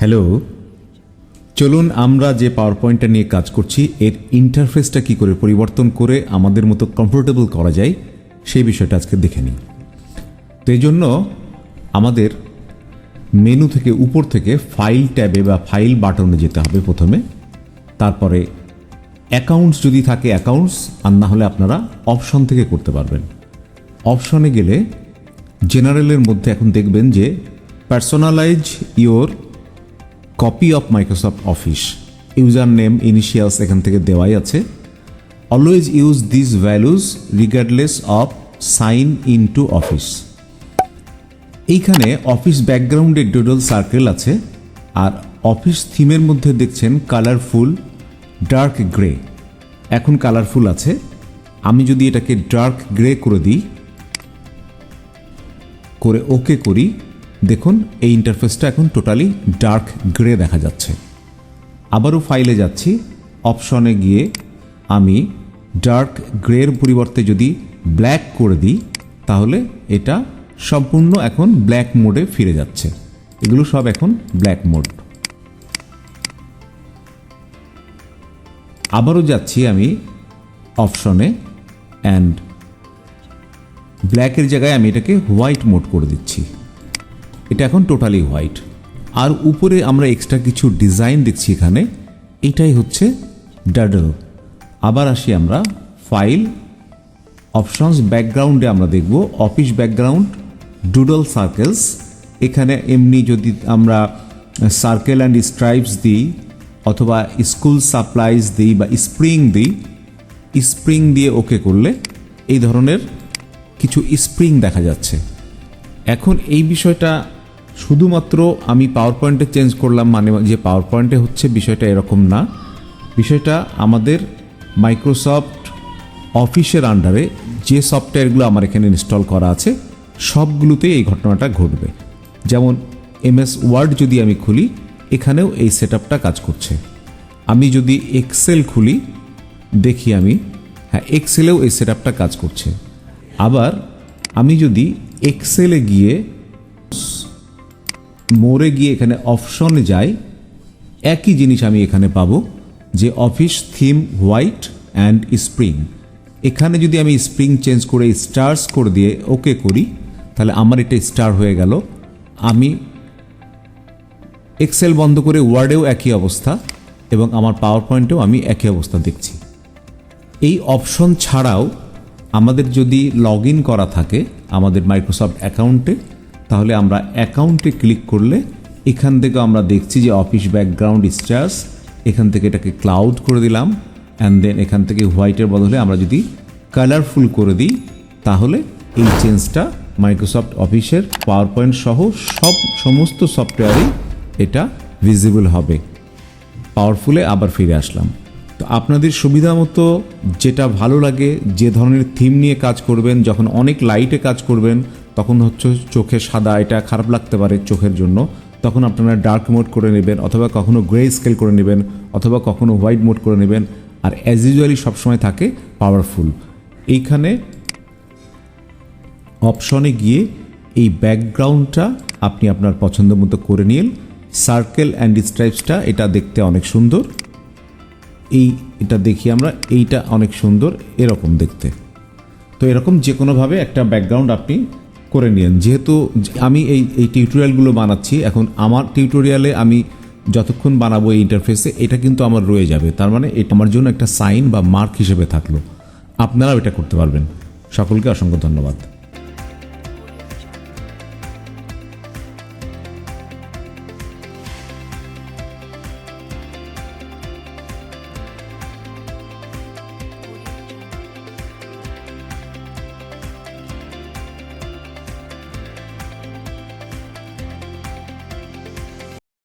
Hello, চলুন আমরা যে পাওয়ারপয়েন্টটা নিয়ে কাজ করছি এর ইন্টারফেসটা কি করে পরিবর্তন করে আমাদের মতো কমফোর্টেবল করা যায় সেই বিষয়টা আজকে দেখে নিই। তো এই জন্য আমাদের মেনু থেকে উপর থেকে ফাইল ট্যাবে বা ফাইল বাটনে যেতে হবে প্রথমে, তারপরে অ্যাকাউন্টস যদি থাকে অ্যাকাউন্টস, আর না হলে আপনারা অপশন থেকে করতে পারবেন। অপশনে গেলে জেনারেলের মধ্যে এখন দেখবেন যে personalize your copy of Microsoft office, user name initials এখান থেকে দেওয়াই আছে। Always use this values regardless of sign in to office. এইখানে অফিস ব্যাকগ্রাউন্ডে ডুডল সার্কেল আছে, আর অফিস থিমের মধ্যে দেখছেন কালারফুল ডার্ক গ্রে। এখন কালারফুল আছে, আমি যদি এটাকে ডার্ক গ্রে করে দিই, করে ওকে করি, দেখুন এই ইন্টারফেসটা এখন টোটালি ডার্ক গ্রে দেখা যাচ্ছে। আবারও ফাইলে যাচ্ছি, অপশনে গিয়ে আমি ডার্ক গ্রের পরিবর্তে যদি ব্ল্যাক করে দিই তাহলে এটা সম্পূর্ণ এখন ব্ল্যাক মোডে ফিরে যাচ্ছে। এগুলো সব এখন ব্ল্যাক মোড। আবারও যাচ্ছি আমি অপশনে, অ্যান্ড ব্ল্যাকের জায়গায় আমি এটাকে হোয়াইট মোড করে দিচ্ছি। এটা এখন টোটালি হোয়াইট। আর উপরে আমরা এক্সট্রা কিছু ডিজাইন দেখছি এখানে, এটাই হচ্ছে ডাডল। আবার আসি আমরা ফাইল অপশনস, ব্যাকগ্রাউন্ডে আমরা দেখব অফিস ব্যাকগ্রাউন্ড ডুডল সার্কেলস। এখানে এমনি যদি আমরা সার্কেল অ্যান্ড স্ট্রাইপস দিই অথবা স্কুল সাপ্লাইজ দিই বা স্প্রিং দিই, স্প্রিং দিয়ে ওকে করলে এই ধরনের কিছু স্প্রিং দেখা যাচ্ছে। এখন এই বিষয়টা শুধুমাত্র আমি পাওয়ার পয়েন্টে চেঞ্জ করলাম মানে যে পাওয়ার পয়েন্টে হচ্ছে, বিষয়টা এরকম না। বিষয়টা আমাদের মাইক্রোসফট অফিসের আন্ডারে যে সফটওয়্যারগুলো আমার এখানে ইনস্টল করা আছে সবগুলোতেই এই ঘটনাটা ঘটবে। যেমন এমএস ওয়ার্ড যদি আমি খুলি, এখানেও এই সেটআপটা কাজ করছে। আমি যদি এক্সেল খুলি, দেখি আমি, হ্যাঁ এক্সেলেও এই সেটআপটা কাজ করছে। আবার আমি যদি এক্সেলে গিয়ে মোড়ে গিয়ে এখানে অপশনে যাই, একই জিনিস আমি এখানে পাবো যে office theme white and spring. এখানে যদি আমি স্প্রিং চেঞ্জ করে স্টার্স করে দিয়ে ওকে করি তাহলে আমার এটা স্টার হয়ে গেল। আমি এক্সেল বন্ধ করে ওয়ার্ডেও একই অবস্থা এবং আমার পাওয়ার পয়েন্টেও আমি একই অবস্থা দেখছি। এই অপশন ছাড়াও আমাদের যদি লগ ইন করা থাকে আমাদের মাইক্রোসফট অ্যাকাউন্টে, তাহলে আমরা অ্যাকাউন্টে ক্লিক করলে এখান থেকে আমরা দেখছি যে অফিস ব্যাকগ্রাউন্ড স্টার্স, এখান থেকে এটাকে ক্লাউড করে দিলাম, অ্যান্ড দেন এখান থেকে হোয়াইটের বদলে আমরা যদি কালারফুল করে দিই তাহলে এই চেঞ্জটা মাইক্রোসফট অফিসের পাওয়ার পয়েন্ট সহ সমস্ত সফটওয়্যারেই এটা ভিজিবল হবে। পাওয়ারফুলে আবার ফিরে আসলাম। তো আপনাদের সুবিধা মতো যেটা ভালো লাগে, যে ধরনের থিম নিয়ে কাজ করবেন, যখন অনেক লাইটে কাজ করবেন তখন হচ্ছে চোখে সাদা, এটা খারাপ লাগতে পারে চোখের জন্য, তখন আপনারা ডার্ক মোড করে নেবেন, অথবা কখনো গ্রে স্কেল করে নেবেন, অথবা কখনো হোয়াইট মোড করে নেবেন। আর অ্যাজ ইউজুয়ালি সবসময় থাকে পাওয়ারফুল। এইখানে অপশনে গিয়ে এই ব্যাকগ্রাউন্ডটা আপনি আপনার পছন্দ মতো করে নিন। সার্কেল অ্যান্ড স্ট্রাইপসটা এটা দেখতে অনেক সুন্দর, এটা দেখি আমরা, এইটা অনেক সুন্দর এরকম দেখতে। তো এরকম যে কোনোভাবে একটা ব্যাকগ্রাউন্ড আপনি করে নিন। যেহেতু আমি এই টিউটোরিয়ালগুলো বানাচ্ছি, এখন আমার টিউটোরিয়ালে আমি যতক্ষণ বানাবো এই ইন্টারফেসে এটা কিন্তু আমার রয়ে যাবে, তার মানে এটা আমার জন্য একটা সাইন বা মার্ক হিসেবে থাকলো। আপনারাও এটা করতে পারবেন। সকলকে অসংখ্য ধন্যবাদ।